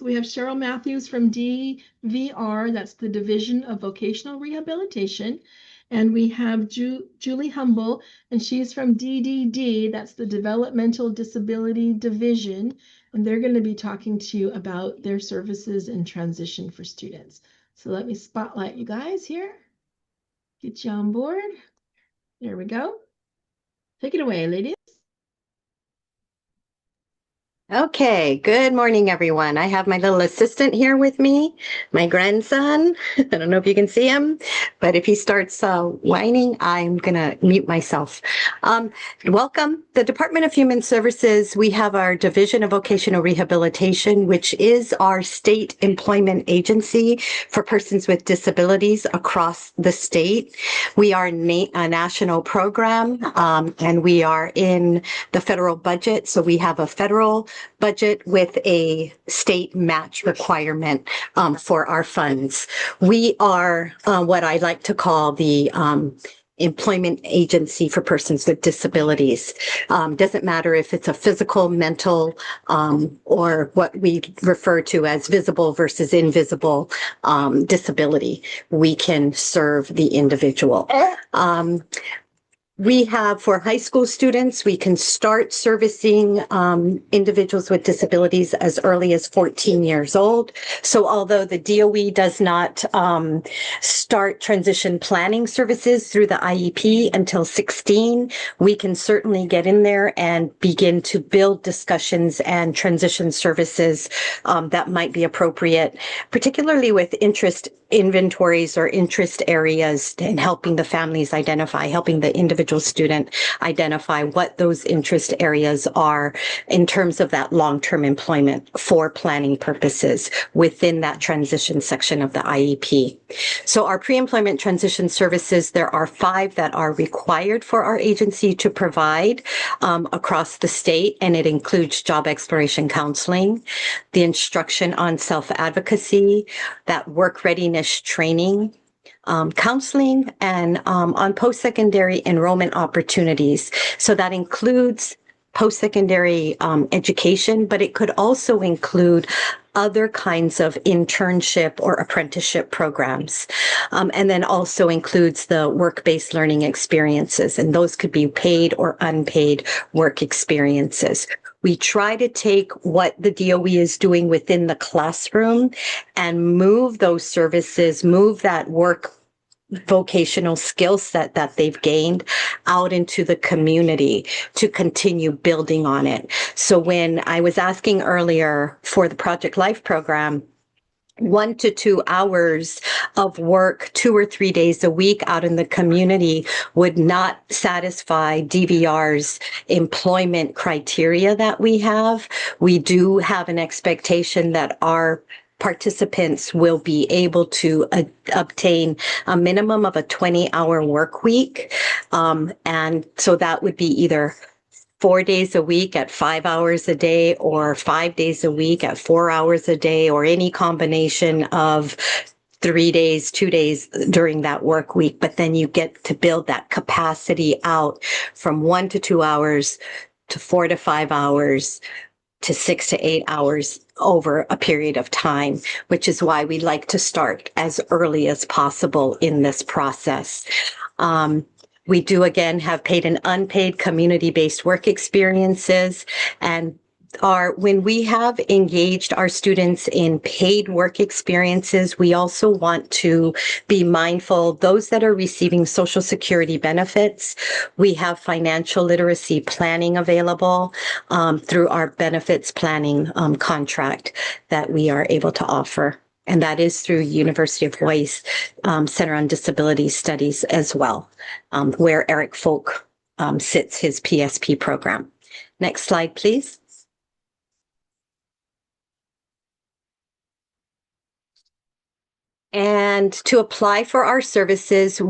We have Cheryl Matthews from DVR, that's the Division of Vocational Rehabilitation. And we have Julie Humble, and she's from DDD, that's the Developmental Disability Division. And they're going to be talking to you about their services and transition for students. So let me spotlight you guys here. Get you on board. There we go. Take it away, ladies. Okay, good morning, everyone. I have my little assistant here with me, my grandson. I don't know if you can see him, but if he starts whining, I'm going to mute myself. Welcome. The Department of Human Services, we have our Division of Vocational Rehabilitation, which is our state employment agency for persons with disabilities across the state. We are a national program, and we are in the federal budget, so we have a federal budget with a state match requirement for our funds. We are what I like to call the employment agency for persons with disabilities. Doesn't matter if it's a physical, mental, or what we refer to as visible versus invisible disability. We can serve the individual. We have, for high school students, we can start servicing individuals with disabilities as early as 14 years old. So although the DOE does not start transition planning services through the IEP until 16, we can certainly get in there and begin to build discussions and transition services that might be appropriate, particularly with interest inventories or interest areas, and helping the families identify, helping the individual student identify what those interest areas are in terms of that long-term employment for planning purposes within that transition section of the IEP. So our pre-employment transition services, there are 5 that are required for our agency to provide across the state, and it includes job exploration counseling, the instruction on self-advocacy, that work readiness training, counseling, and on post-secondary enrollment opportunities. So that includes post-secondary education, but it could also include other kinds of internship or apprenticeship programs. And then also includes the work-based learning experiences, and those could be paid or unpaid work experiences. We try to take what the DOE is doing within the classroom and move those services, move that work vocational skill set that they've gained out into the community to continue building on it. So when I was asking earlier for the Project Life program, 1 to 2 hours of work 2 or 3 days a week out in the community would not satisfy DVR's employment criteria that we have. We do have an expectation that our participants will be able to obtain a minimum of a 20-hour work week. And so that would be either 4 days a week at 5 hours a day, or 5 days a week at 4 hours a day, or any combination of 3 days, 2 days during that work week. But then you get to build that capacity out from 1 to 2 hours to 4 to 5 hours to 6 to 8 hours over a period of time, which is why we like to start as early as possible in this process. We do, again, have paid and unpaid community-based work experiences. And when we have engaged our students in paid work experiences, we also want to be mindful, those that are receiving Social Security benefits, we have financial literacy planning available through our benefits planning contract that we are able to offer. And that is through University of Hawaii's Center on Disability Studies as well, where Eric Folk sits his PSP program. Next slide, please. And to apply for our services,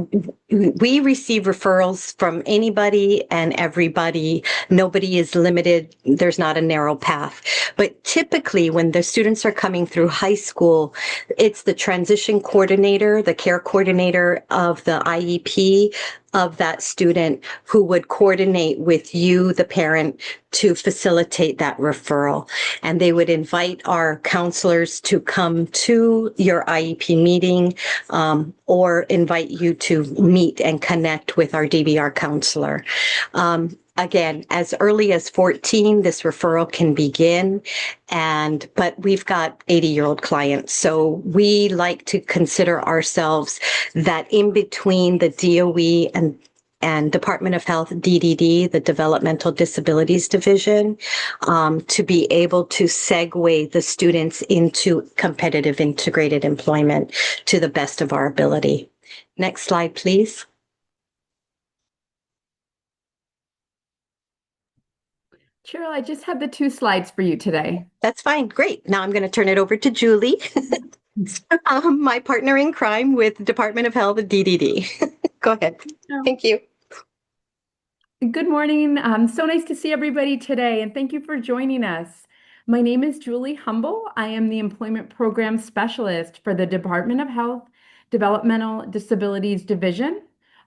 we receive referrals from anybody and everybody. Nobody is limited. There's not a narrow path. But typically, when the students are coming through high school, it's the transition coordinator, the care coordinator of the IEP of that student who would coordinate with you, the parent, to facilitate that referral. And they would invite our counselors to come to your IEP meeting, or invite you to meet and connect with our DVR counselor. Again, as early as 14, this referral can begin, but we've got 80-year-old clients. So we like to consider ourselves that in between the DOE and Department of Health, DDD, the Developmental Disabilities Division, to be able to segue the students into competitive integrated employment to the best of our ability. Next slide, please. Cheryl, I just have the 2 slides for you today. That's fine. Great. Now I'm going to turn it over to Julie, my partner in crime with Department of Health, DDD. Go ahead. Thank you. Good morning. So nice to see everybody today, and thank you for joining us. My name is Julie Humble. I am the Employment Program Specialist for the Department of Health, Developmental Disabilities Division,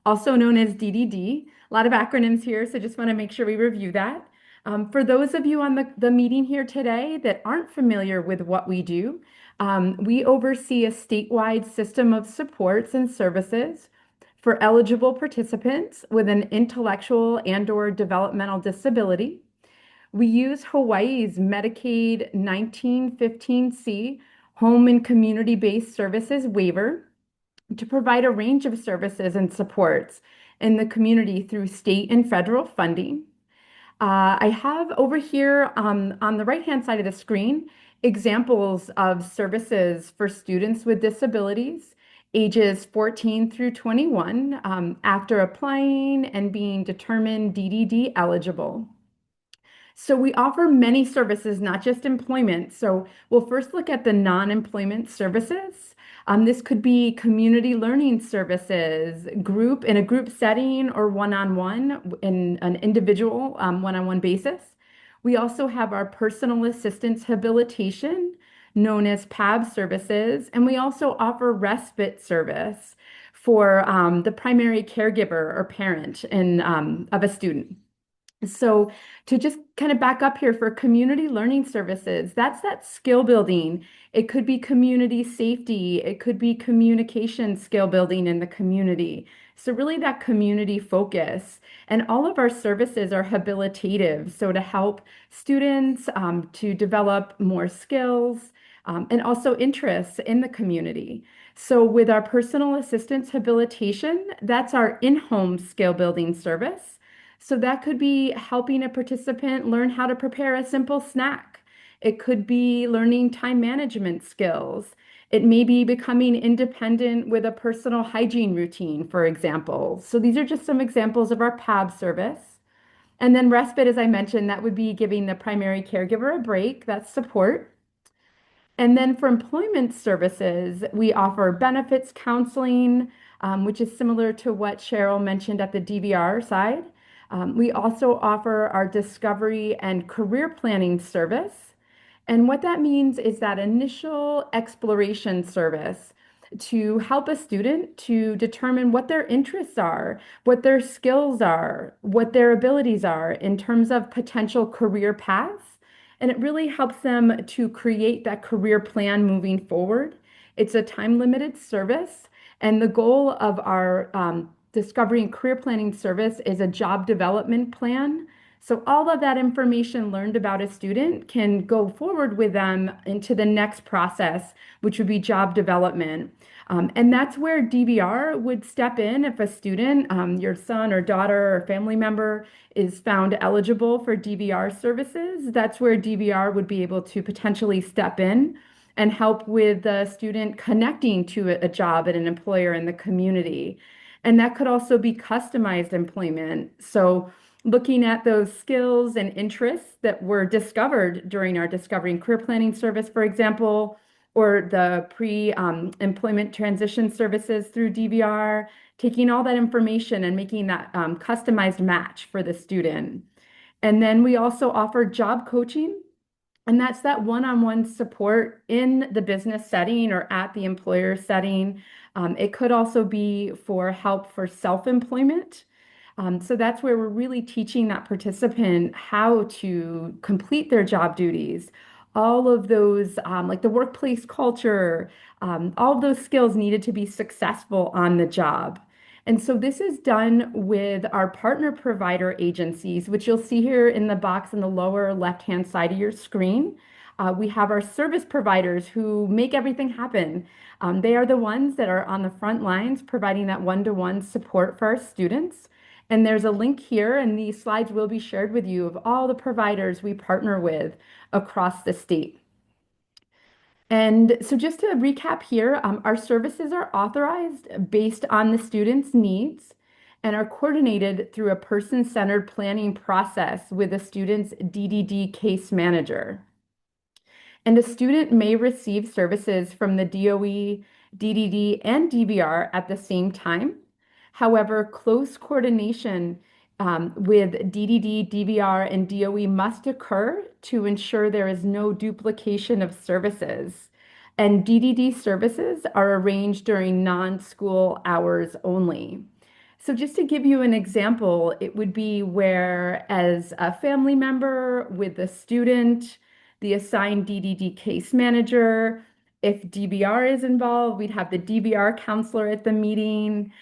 also known as DDD. A lot of acronyms here, so just want to make sure we review that. For those of you on the meeting here today that aren't familiar with what we do, we oversee a statewide system of supports and services for eligible participants with an intellectual and/or developmental disability. We use Hawaii's Medicaid 1915C Home and Community-Based Services waiver to provide a range of services and supports in the community through state and federal funding. I have over here on the right-hand side of the screen examples of services for students with disabilities ages 14 through 21 after applying and being determined DDD eligible. So we offer many services, not just employment. So we'll first look at the non-employment services. This could be community learning services, in a group setting or one-on-one in an individual one-on-one basis. We also have our personal assistance habilitation, known as PAB services, and we also offer respite service for the primary caregiver or parent of a student. So to just kind of back up here for community learning services, that's that skill building. It could be community safety. It could be communication skill building in the community. So really that community focus. And all of our services are habilitative. So to help students to develop more skills and also interests in the community. So with our personal assistance habilitation, that's our in-home skill building service. So that could be helping a participant learn how to prepare a simple snack. It could be learning time management skills. It may be becoming independent with a personal hygiene routine, for example. So these are just some examples of our PAB service. And then respite, as I mentioned, that would be giving the primary caregiver a break. That's support. And then for employment services, we offer benefits counseling, which is similar to what Cheryl mentioned at the DVR side. We also offer our discovery and career planning service. And what that means is that initial exploration service to help a student to determine what their interests are, what their skills are, what their abilities are in terms of potential career paths. And it really helps them to create that career plan moving forward. It's a time-limited service, and the goal of our Discovery and Career Planning service is a job development plan. So all of that information learned about a student can go forward with them into the next process, which would be job development. And that's where DVR would step in if a student, your son or daughter or family member is found eligible for DVR services. That's where DVR would be able to potentially step in and help with the student connecting to a job at an employer in the community. And that could also be customized employment. So looking at those skills and interests that were discovered during our Discovery and Career Planning service, for example, or the pre-employment transition services through DVR, taking all that information and making that customized match for the student. And then we also offer job coaching, and that's that one-on-one support in the business setting or at the employer setting. It could also be for help for self-employment. So that's where we're really teaching that participant how to complete their job duties. All of those, like the workplace culture, all of those skills needed to be successful on the job. And so this is done with our partner provider agencies, which you'll see here in the box in the lower left-hand side of your screen. We have our service providers who make everything happen. They are the ones that are on the front lines providing that one-to-one support for our students. And there's a link here, and these slides will be shared with you of all the providers we partner with across the state. And so just to recap here, our services are authorized based on the student's needs and are coordinated through a person-centered planning process with a student's DDD case manager. And a student may receive services from the DOE, DDD, and DVR at the same time. However, close coordination with DDD, DVR, and DOE must occur to ensure there is no duplication of services. And DDD services are arranged during non-school hours only. So just to give you an example, it would be where as a family member with the student, the assigned DDD case manager, if DVR is involved, we'd have the DVR counselor at the meeting,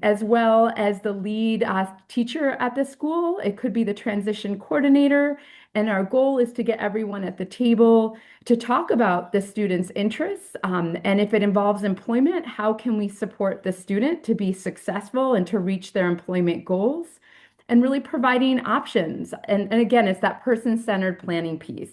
as well as the lead teacher at the school. It could be the transition coordinator. And our goal is to get everyone at the table to talk about the student's interests. And if it involves employment, how can we support the student to be successful and to reach their employment goals? And really providing options. And again, it's that person-centered planning piece.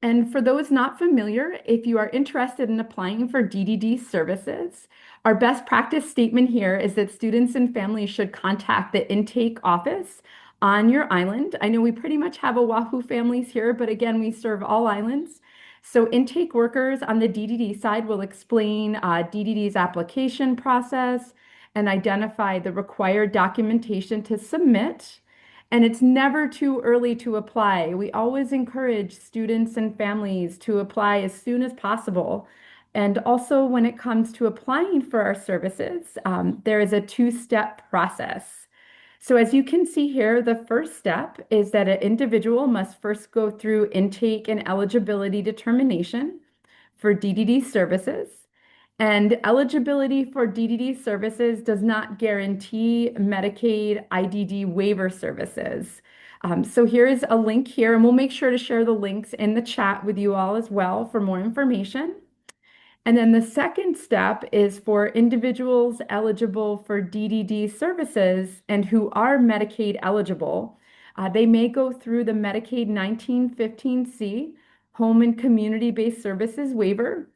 And for those not familiar, if you are interested in applying for DDD services, our best practice statement here is that students and families should contact the intake office on your island. I know we pretty much have Oahu families here, but again, we serve all islands. So intake workers on the DDD side will explain DDD's application process and identify the required documentation to submit. And it's never too early to apply. We always encourage students and families to apply as soon as possible. And also, when it comes to applying for our services, there is a two-step process. So as you can see here, the first step is that an individual must first go through intake and eligibility determination for DDD services. And eligibility for DDD services does not guarantee Medicaid IDD waiver services. So here is a link here, and we'll make sure to share the links in the chat with you all as well for more information. And then the second step is for individuals eligible for DDD services and who are Medicaid eligible. They may go through the Medicaid 1915C Home and Community-Based Services waiver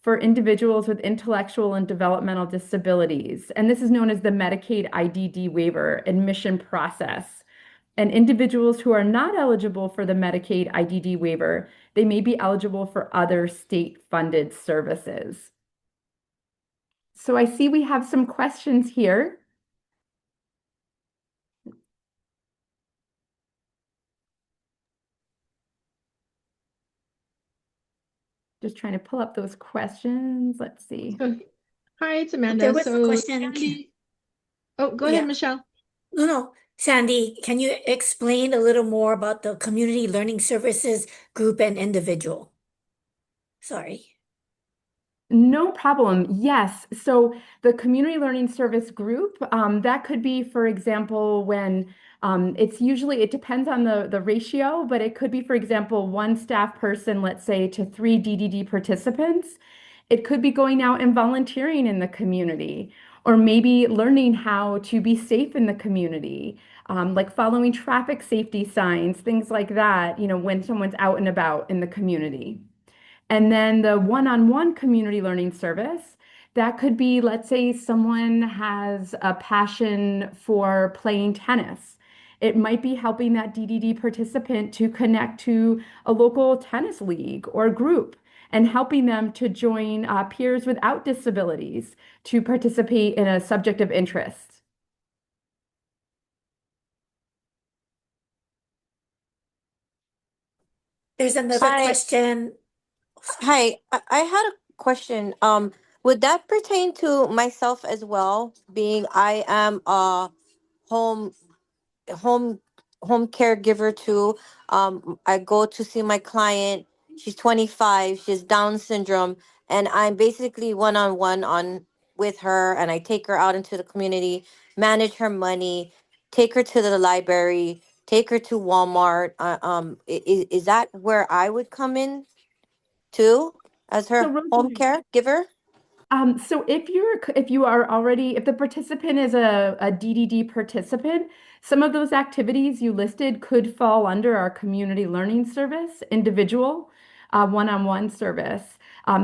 for individuals with intellectual and developmental disabilities. And this is known as the Medicaid IDD waiver admission process. And individuals who are not eligible for the Medicaid IDD waiver, they may be eligible for other state-funded services. So I see we have some questions here. Just trying to pull up those questions. Let's see. Hi, it's Amanda. There was a So question. Sandy, oh, go Yeah. ahead, Michelle. No. Sandy, can you explain a little more about the community learning services group and individual? Sorry. No problem. Yes. So the community learning service group, that could be, for example, when it depends on the ratio, but it could be, for example, one staff person, let's say, to 3 DDD participants. It could be going out and volunteering in the community, or maybe learning how to be safe in the community, like following traffic safety signs, things like that, when someone's out and about in the community. And then the one-on-one community learning service, that could be, let's say someone has a passion for playing tennis It might be helping that DDD participant to connect to a local tennis league or group and helping them to join peers without disabilities to participate in a subject of interest. There's another Hi, question. I had a question. Would that pertain to myself as well, being I am a home home home caregiver too. I go to see my client. She's 25. She has Down syndrome, and I'm basically one-on-one on with her, and I take her out into the community, manage her money, take her to the library, take her to Walmart. Is that where I would come in too, as So her home Rosemary, caregiver? So if you are already if the participant is a DDD participant, some of those activities you listed could fall under our community learning service, individual, one-on-one service.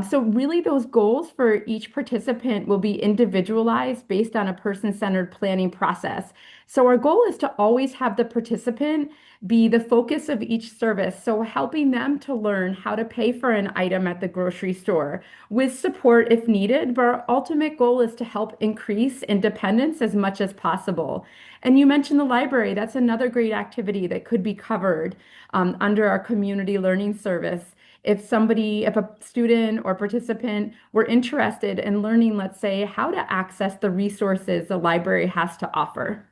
So really those goals for each participant will be individualized based on a person-centered planning process. So our goal is to always have the participant be the focus of each service. So helping them to learn how to pay for an item at the grocery store with support if needed, but our ultimate goal is to help increase independence as much as possible. And you mentioned the library. That's another great activity that could be covered under our community learning service. If a student or participant were interested in learning, let's say, how to access the resources the library has to offer.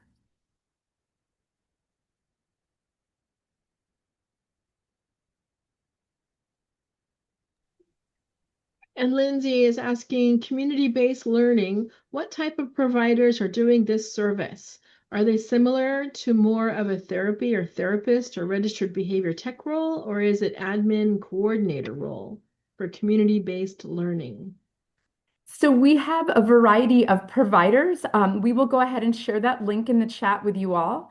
And Lindsay is asking, community-based learning, what type of providers are doing this service? Are they similar to more of a therapy or therapist or registered behavior tech role, or is it admin coordinator role for community-based learning? So we have a variety of providers. We will go ahead and share that link in the chat with you all.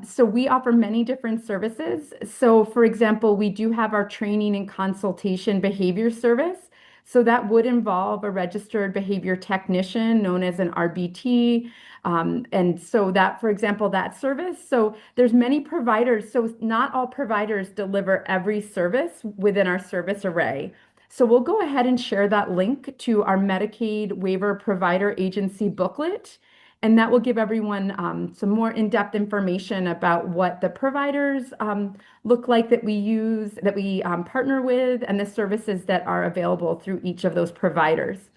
So we offer many different services. So for example, we do have our training and consultation behavior service. So that would involve a registered behavior technician known as an RBT. And so that, for example, that service. So there's many providers. So not all providers deliver every service within our service array. So we'll go ahead and share that link to our Medicaid waiver provider agency booklet, and that will give everyone some more in-depth information about what the providers look like that we use, that we partner with, and the services that are available through each of those providers.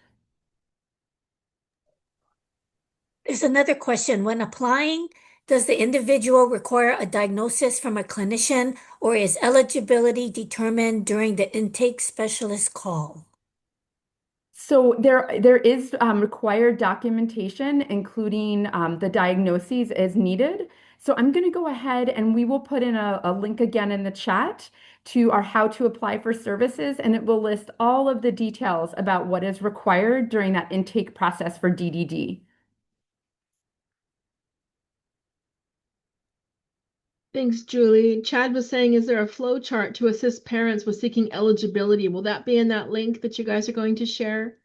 There's another question. When applying, does the individual require a diagnosis from a clinician, or is eligibility determined during the intake specialist call? So there is required documentation, including the diagnoses as needed. So I'm going to go ahead and we will put in a link again in the chat to our how to apply for services, and it will list all of the details about what is required during that intake process for DDD. Thanks, Julie. Chad was saying, is there a flow chart to assist parents with seeking eligibility? Will that be in that link that you guys are going to share?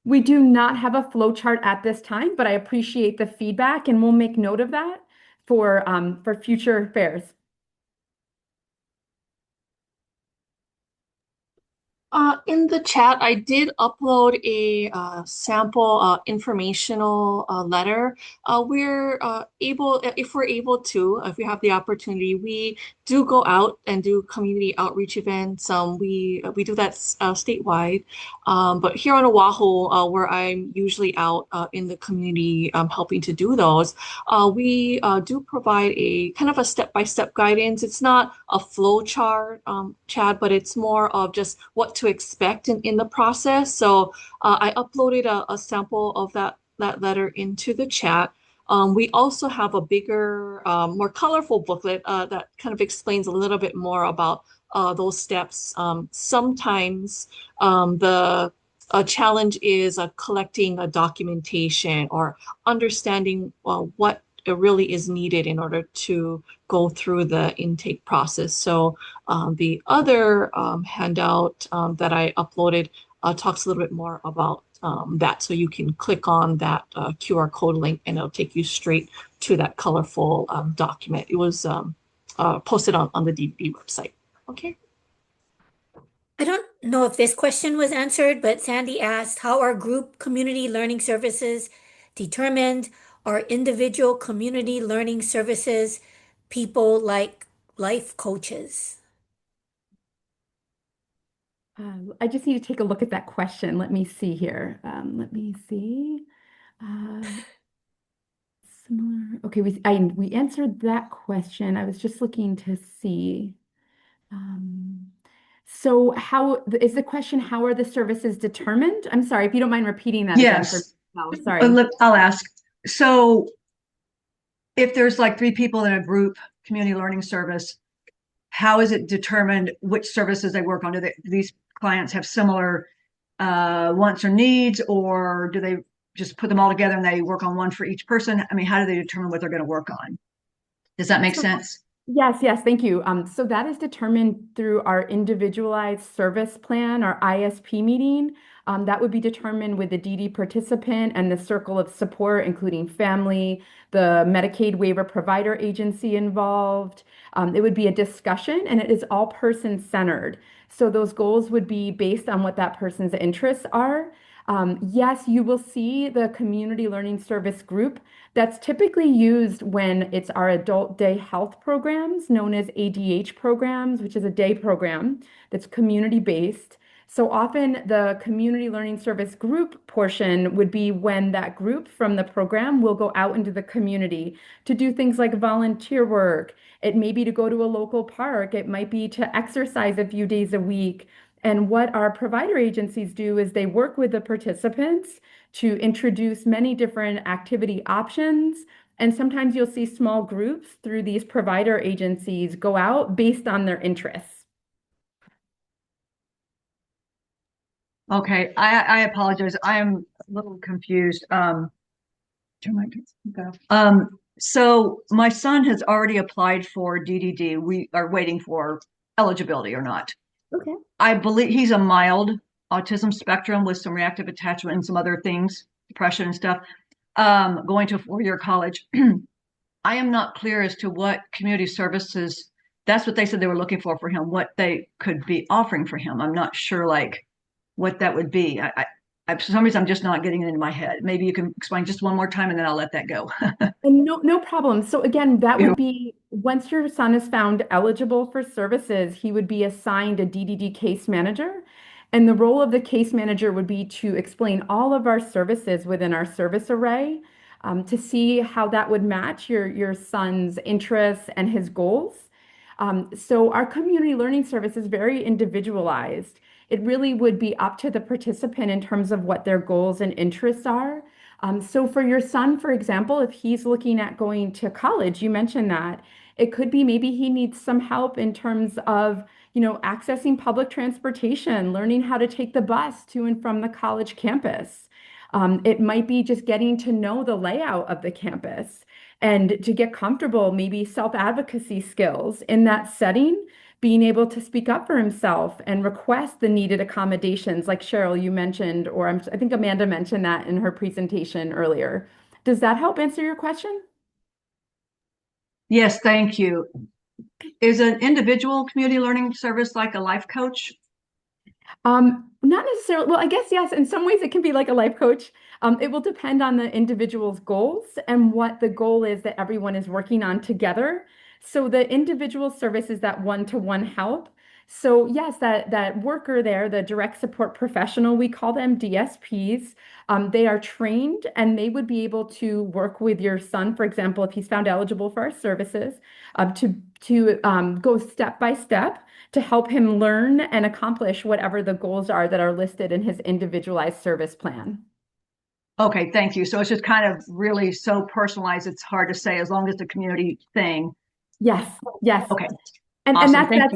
We do not have a flow chart at this time, but I appreciate the feedback and we'll make note of that for future fairs. In the chat, I did upload a sample informational letter. If we're able to, if we have the opportunity, we do go out and do community outreach events. We do that statewide, but here on Oahu, where I'm usually out in the community helping to do those, we do provide a kind of a step-by-step guidance. It's not a flow chart, Chad, but it's more of just what to expect in the process. So I uploaded a sample of that letter into the chat. We also have a bigger, more colorful booklet that kind of explains a little bit more about those steps. Sometimes the challenge is collecting a documentation or understanding what really is needed in order to go through the intake process. So the other handout that I uploaded talks a little bit more about that. So you can click on that QR code link and it'll take you straight to that colorful document. It was posted on the DVD website. Okay. I don't know if this question was answered, but Sandy asked, how are group community learning services determined? Are individual community learning services people like life coaches? I just need to take a look at that question. Let me see here. Let me see. Similar. Okay, we answered that question. I was just looking to see. So how is the question, how are the services determined? I'm sorry, if you don't mind repeating that again for Yes. me. Oh, sorry. Look, I'll ask. So if there's like 3 people in a group community learning service, how is it determined which services they work on? Do these clients have similar wants or needs, or do they just put them all together and they work on one for each person? I mean, how do they determine what they're going to work on? Does that make sense? Yes, thank you. So that is determined through our individualized service plan, our ISP meeting. That would be determined with the DD participant and the circle of support, including family, the Medicaid waiver provider agency involved. It would be a discussion and it is all person-centered. So those goals would be based on what that person's interests are. Yes, you will see the community learning service group. That's typically used when it's our adult day health programs, known as ADH programs, which is a day program that's community-based. So often the community learning service group portion would be when that group from the program will go out into the community to do things like volunteer work. It may be to go to a local park. It might be to exercise a few days a week. And what our provider agencies do is they work with the participants to introduce many different activity options. And sometimes you'll see small groups through these provider agencies go out based on their interests. Okay, I apologize. I am a little confused. So my son has already applied for DDD. We are waiting for eligibility or not. Okay. I believe he's a mild autism spectrum with some reactive attachment and some other things, depression and stuff. Going to a 4-year college. I am not clear as to what community services, that's what they said they were looking for him, what they could be offering for him. I'm not sure like what that would be. For some reason, I'm just not getting it into my head. Maybe you can explain just one more time and then I'll let that go. And no problem. So again, that would be once your son is found eligible for services, he would be assigned a DDD case manager. And the role of the case manager would be to explain all of our services within our service array to see how that would match your son's interests and his goals. So our community learning service is very individualized. It really would be up to the participant in terms of what their goals and interests are. So for your son, for example, if he's looking at going to college, you mentioned that, it could be maybe he needs some help in terms of, accessing public transportation, learning how to take the bus to and from the college campus. It might be just getting to know the layout of the campus and to get comfortable, maybe self-advocacy skills in that setting, being able to speak up for himself and request the needed accommodations, like Cheryl, you mentioned, or I think Amanda mentioned that in her presentation earlier. Does that help answer your question? Yes, thank you. Is an individual community learning service like a life coach? Not necessarily. Well, I guess yes. In some ways, it can be like a life coach. It will depend on the individual's goals and what the goal is that everyone is working on together. So the individual service is that one-to-one help. So yes, that worker there, the direct support professional, we call them DSPs. They are trained and they would be able to work with your son, for example, if he's found eligible for our services, to go step by step to help him learn and accomplish whatever the goals are that are listed in his individualized service plan. Okay, thank you. So it's just kind of really so personalized, it's hard to say as long as the community thing. Yes. Okay. And Awesome. that's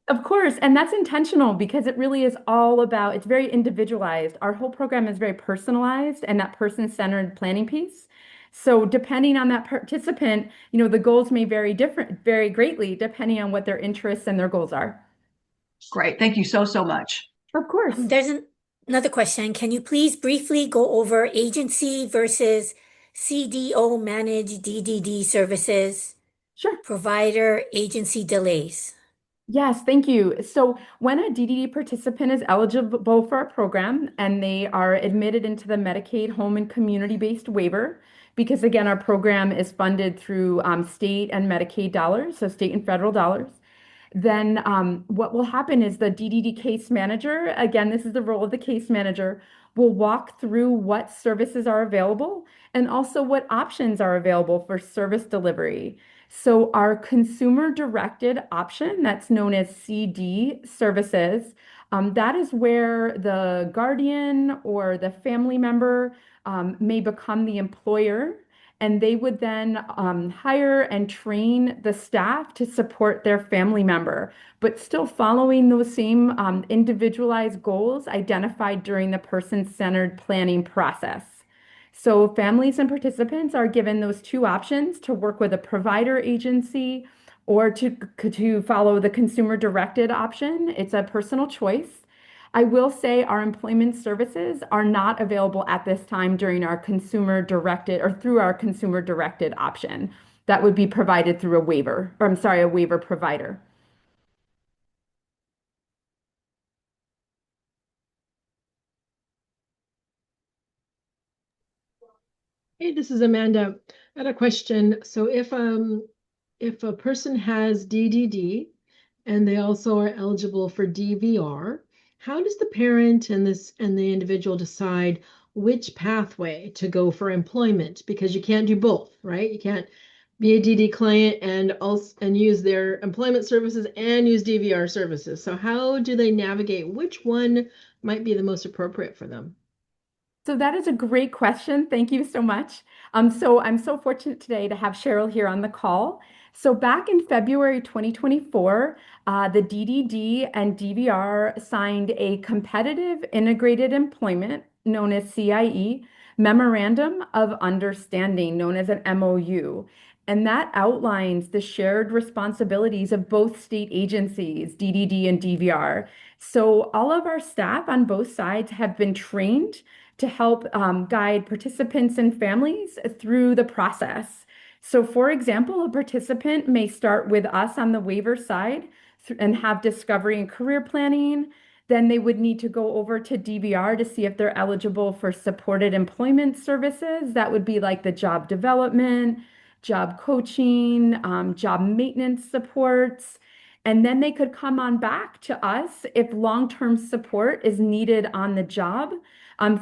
of course, and that's intentional because it really is all about, it's very individualized. Our whole program is very personalized and that person-centered planning piece. So depending on that participant, the goals may vary greatly depending on what their interests and their goals are. Great. Thank you so much. Of course. Another question, can you please briefly go over agency versus CDO managed DDD services, Sure. provider agency delays? Yes, thank you. So when a DDD participant is eligible for our program and they are admitted into the Medicaid home and community-based waiver, because again, our program is funded through state and Medicaid dollars, so state and federal dollars, then what will happen is the DDD case manager, again, this is the role of the case manager, will walk through what services are available and also what options are available for service delivery. So our consumer-directed option, that's known as CD services, that is where the guardian or the family member may become the employer, and they would then hire and train the staff to support their family member, but still following those same individualized goals identified during the person-centered planning process. So families and participants are given those two options to work with a provider agency or to follow the consumer-directed option. It's a personal choice. I will say our employment services are not available at this time during our consumer-directed or through our consumer-directed option. That would be provided through a waiver, or I'm sorry, a waiver provider. Hey, this is Amanda. I had a question. So if a person has DDD and they also are eligible for DVR, how does the parent and the individual decide which pathway to go for employment? Because you can't do both, right? You can't be a DD client and also use their employment services and use DVR services. So how do they navigate which one might be the most appropriate for them? So that is a great question. Thank you so much. So I'm so fortunate today to have Cheryl here on the call. So back in February 2024, the DDD and DVR signed a competitive integrated employment, known as CIE, Memorandum of Understanding, known as an MOU. And that outlines the shared responsibilities of both state agencies, DDD and DVR. So all of our staff on both sides have been trained to help guide participants and families through the process. So for example, a participant may start with us on the waiver side and have discovery and career planning. Then they would need to go over to DVR to see if they're eligible for supported employment services. That would be like the job development, job coaching, job maintenance supports. And then they could come on back to us if long-term support is needed on the job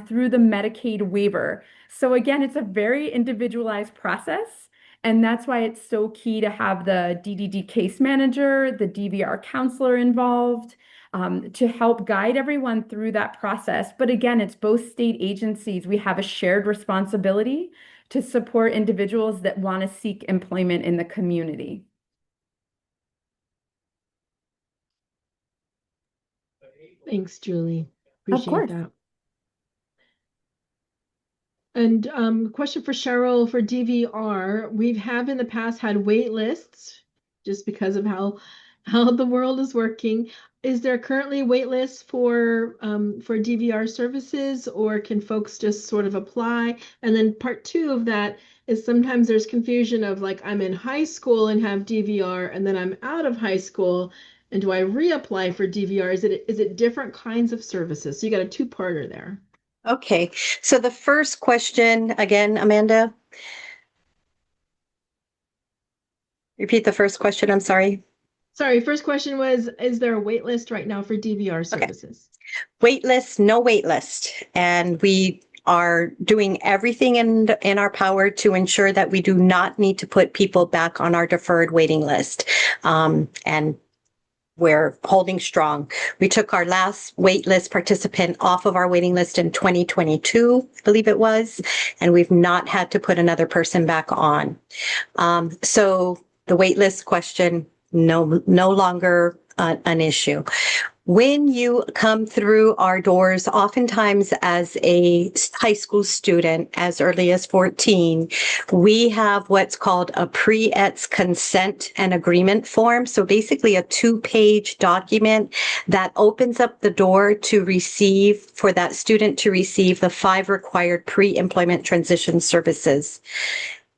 through the Medicaid waiver. So again, it's a very individualized process. And that's why it's so key to have the DDD case manager, the DVR counselor involved to help guide everyone through that process. But again, it's both state agencies. We have a shared responsibility to support individuals that want to seek employment in the community. Thanks, Julie. Of Appreciate course. that. And question for Cheryl for DVR. We have in the past had wait lists just because of how the world is working. Is there currently wait lists for DVR services, or can folks just sort of apply? And then part two of that is sometimes there's confusion of like I'm in high school and have DVR, and then I'm out of high school, and do I reapply for DVR? Is it different kinds of services? So you got a two-parter there. Okay, so the first question again, Amanda. Repeat the first question, I'm sorry. Sorry, first question was, is there a wait list right now for DVR services? Okay. Wait list, no wait list. And we are doing everything in our power to ensure that we do not need to put people back on our deferred waiting list. And we're holding strong. We took our last wait list participant off of our waiting list in 2022, I believe it was, and we've not had to put another person back on. So the wait list question, no longer an issue. When you come through our doors, oftentimes as a high school student, as early as 14, we have what's called a pre-ETS consent and agreement form. So basically a 2-page document that opens up the door to receive, for that student to receive the 5 required pre-employment transition services.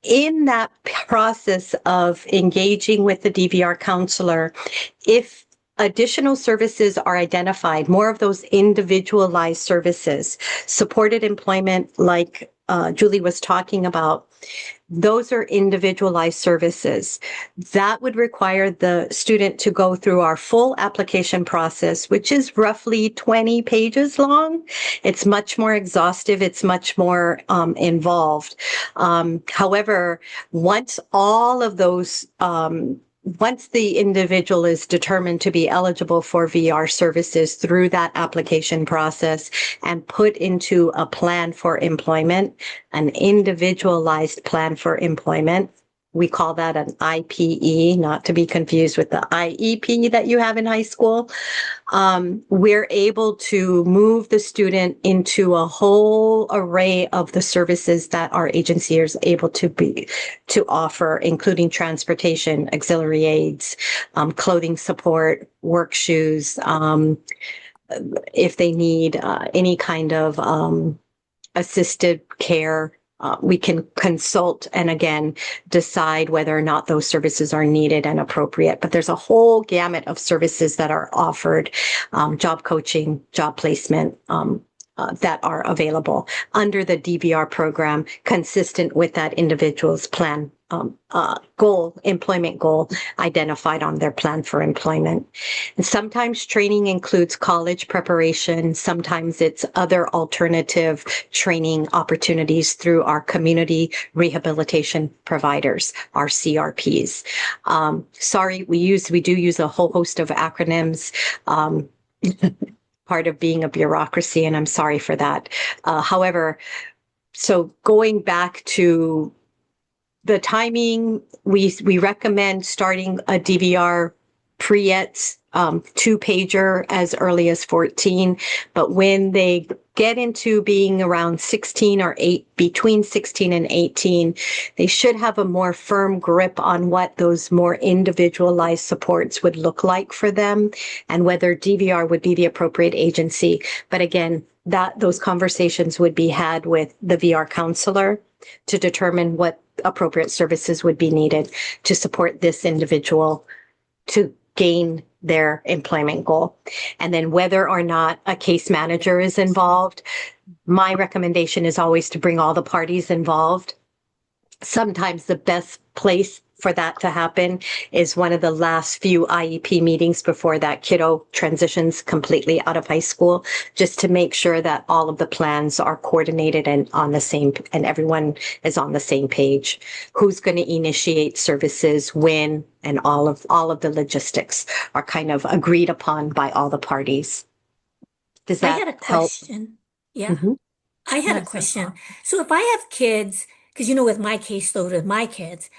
In that process of engaging with the DVR counselor, if additional services are identified, more of those individualized services, supported employment, like Julie was talking about, those are individualized services. That would require the student to go through our full application process, which is roughly 20 pages long. It's much more exhaustive. It's much more involved. However, once all of those once the individual is determined to be eligible for VR services through that application process and put into a plan for employment, an individualized plan for employment, we call that an IPE, not to be confused with the IEP that you have in high school. We're able to move the student into a whole array of the services that our agency is able to offer, including transportation, auxiliary aids, clothing support, work shoes, if they need any kind of assisted care. We can consult and again decide whether or not those services are needed and appropriate. But there's a whole gamut of services that are offered, job coaching, job placement, that are available under the DVR program, consistent with that individual's plan employment goal identified on their plan for employment. And sometimes training includes college preparation. Sometimes it's other alternative training opportunities through our community rehabilitation providers, our CRPs. Sorry, we do use a whole host of acronyms. Part of being a bureaucracy, and I'm sorry for that. However, so going back to the timing, we recommend starting a DVR pre-ETS 2-pager as early as 14, but when they get into being around 16 or between 16 and 18, they should have a more firm grip on what those more individualized supports would look like for them and whether DVR would be the appropriate agency. But again, those conversations would be had with the VR counselor to determine what appropriate services would be needed to support this individual to gain their employment goal. And then whether or not a case manager is involved, my recommendation is always to bring all the parties involved. Sometimes the best place for that to happen is one of the last few IEP meetings before that kiddo transitions completely out of high school, just to make sure that all of the plans are coordinated and on the same, and everyone is on the same page. Who's going to initiate services, when, and all of the logistics are kind of agreed upon by all the parties. Does that I had a help? question. Yeah, Mhm. I had a question. So if I have kids, because with my caseload with my kids,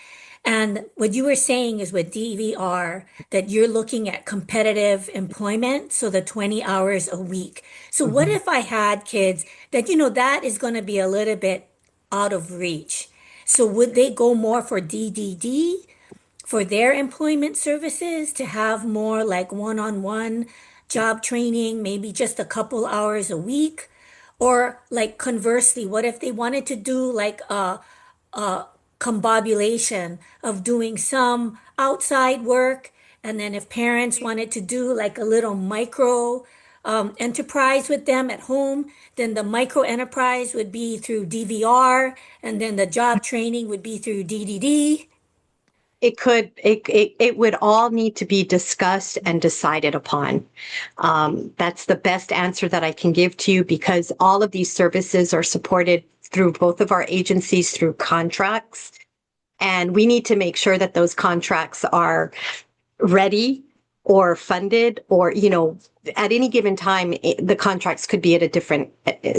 and what you were saying is with DVR that you're looking at competitive employment, so the 20 hours a week. So what if I had kids that, that is going to be a little bit out of reach? So would they go more for DDD for their employment services to have more like one-on-one job training, maybe just a couple hours a week? Or like conversely, what if they wanted to do like a combobulation of doing some outside work, and then if parents wanted to do like a little micro enterprise with them at home, then the micro enterprise would be through DVR, and then the job training would be through DDD. It would all need to be discussed and decided upon. That's the best answer that I can give to you, because all of these services are supported through both of our agencies through contracts. And we need to make sure that those contracts are ready or funded, or, at any given time, the contracts could be at a different,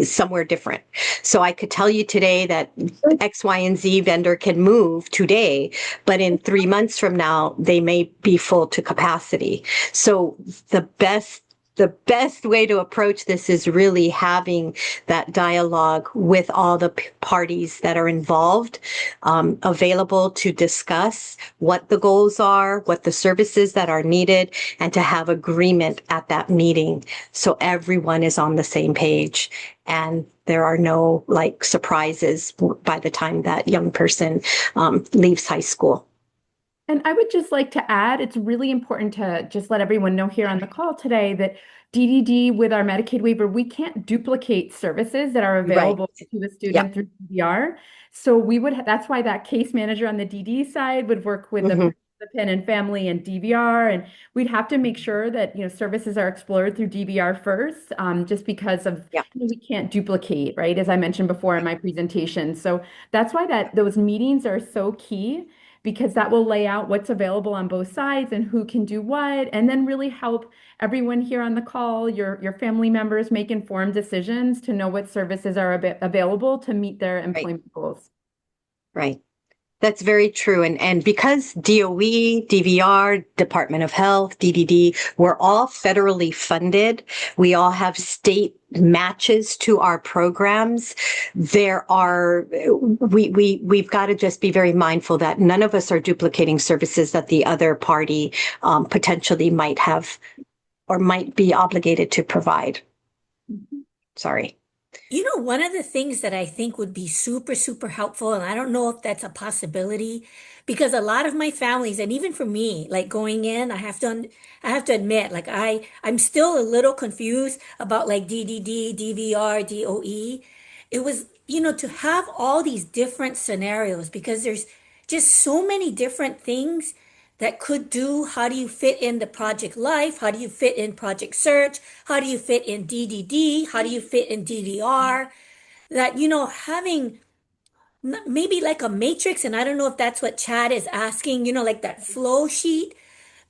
somewhere different. So I could tell you today that X, Y, and Z vendor can move today, but in 3 months from now, they may be full to capacity. So the best the best way to approach this is really having that dialogue with all the parties that are involved, available to discuss what the goals are, what the services that are needed, and to have agreement at that meeting so everyone is on the same page and there are no like surprises by the time that young person leaves high school. And I would just like to add, it's really important to just let everyone know here on the call today that DDD with our Medicaid waiver, we can't duplicate services that are available to a student through DVR. So that's why that case manager on the DD side would work with the participant and family and DVR, and we'd have to make sure that, services are explored through DVR first, just because of, we can't duplicate, right? As I mentioned before in my presentation. So that's why those meetings are so key, because that will lay out what's available on both sides and who can do what, and then really help everyone here on the call, your family members, make informed decisions to know what services are available to meet their employment goals. Right. That's very true. And because DOE, DVR, Department of Health, DDD, we're all federally funded. We all have state matches to our programs. We've got to just be very mindful that none of us are duplicating services that the other party potentially might have or might be obligated to provide. Sorry. One of the things that I think would be super, super helpful, and I don't know if that's a possibility, because a lot of my families, and even for me, like going in, I have to admit, like I'm still a little confused about like DDD, DVR, DOE. It was, to have all these different scenarios, because there's just so many different things that could do. How do you fit in the project life? How do you fit in project search? How do you fit in DDD? How do you fit in DDR? That, having maybe like a matrix, and I don't know if that's what Chad is asking, like that flow sheet,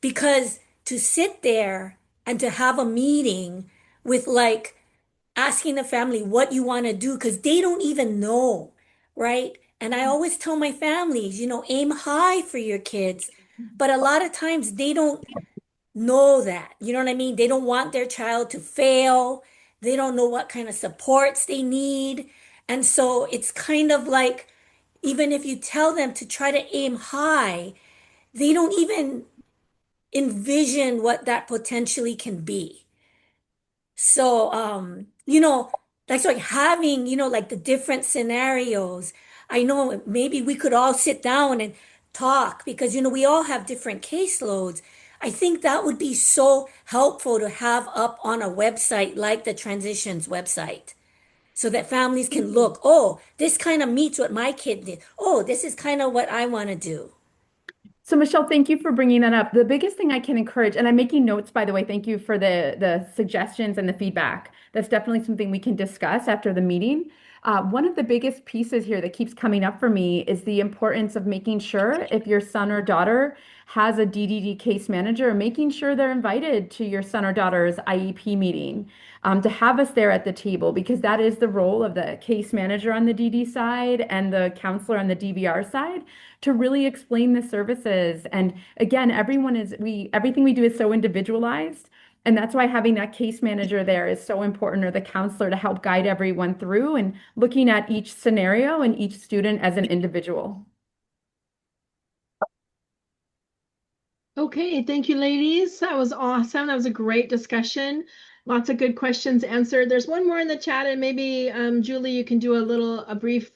because to sit there and to have a meeting with like asking the family what you want to do, because they don't even know, right? And I always tell my families, aim high for your kids. But a lot of times they don't know that. You know what I mean? They don't want their child to fail. They don't know what kind of supports they need. And so it's kind of like, even if you tell them to try to aim high, they don't even envision what that potentially can be. So, that's like having, like the different scenarios. I know maybe we could all sit down and talk, because, we all have different caseloads. I think that would be so helpful to have up on a website like the Transitions website, so that families can look, oh, this kind of meets what my kid did. Oh, this is kind of what I want to do. So Michelle, thank you for bringing that up. The biggest thing I can encourage, and I'm making notes, by the way, thank you for the suggestions and the feedback. That's definitely something we can discuss after the meeting. One of the biggest pieces here that keeps coming up for me is the importance of making sure, if your son or daughter has a DDD case manager, making sure they're invited to your son or daughter's IEP meeting, to have us there at the table, because that is the role of the case manager on the DD side and the counselor on the DVR side, to really explain the services. And again, everything we do is so individualized. And that's why having that case manager there is so important, or the counselor, to help guide everyone through and looking at each scenario and each student as an individual. Okay, thank you, ladies. That was awesome. That was a great discussion. Lots of good questions answered. There's one more in the chat, and maybe Julie, you can do a brief.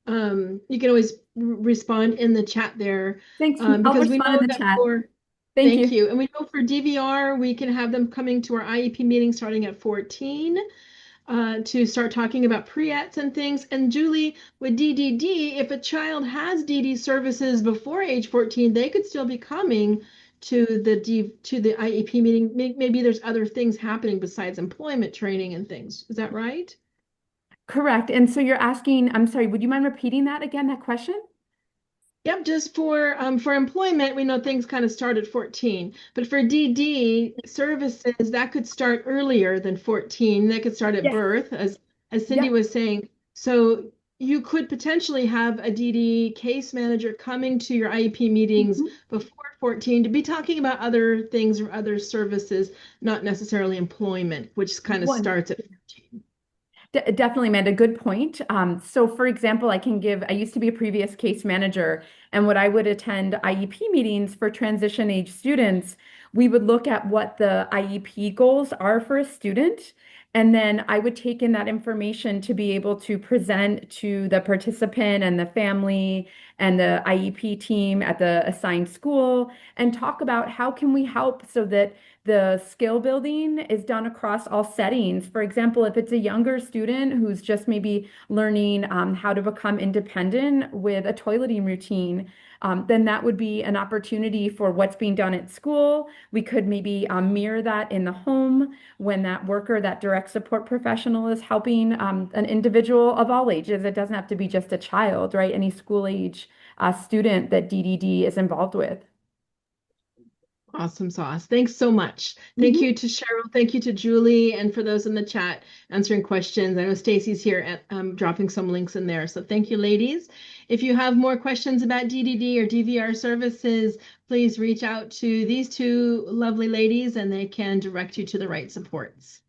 You can always respond in the chat there. Thanks. Because we know in the that chat. for thank you. And we know for DVR, we can have them coming to our IEP meeting starting at 14 to start talking about pre-ets and things. And Julie, with DDD, if a child has DD services before age 14, they could still be coming to the IEP meeting. Maybe there's other things happening besides employment training and things. Is that right? Correct. And so you're asking, I'm sorry, would you mind repeating that again, that question? Yep, just for employment, we know things kind of start at 14. But for DD services, that could start earlier than 14. They could start at birth, as Cindy was saying. So you could potentially have a DD case manager coming to your IEP meetings before 14 to be talking about other things or other services, not necessarily employment, which kind of One. starts at 15. Definitely, Amanda, good point. So for example, I used to be a previous case manager, and when I would attend IEP meetings for transition age students, we would look at what the IEP goals are for a student. And then I would take in that information to be able to present to the participant and the family and the IEP team at the assigned school and talk about how can we help so that the skill building is done across all settings. For example, if it's a younger student who's just maybe learning how to become independent with a toileting routine, then that would be an opportunity for what's being done at school. We could maybe mirror that in the home when that worker, that direct support professional is helping an individual of all ages. It doesn't have to be just a child, right? Any school age student that DDD is involved with. Awesome sauce. Thanks so much. Thank you to Cheryl. Thank you to Julie. And for those in the chat answering questions. I know Stacy's here dropping some links in there. So thank you, ladies. If you have more questions about DDD or DVR services, please reach out to these two lovely ladies and they can direct you to the right supports.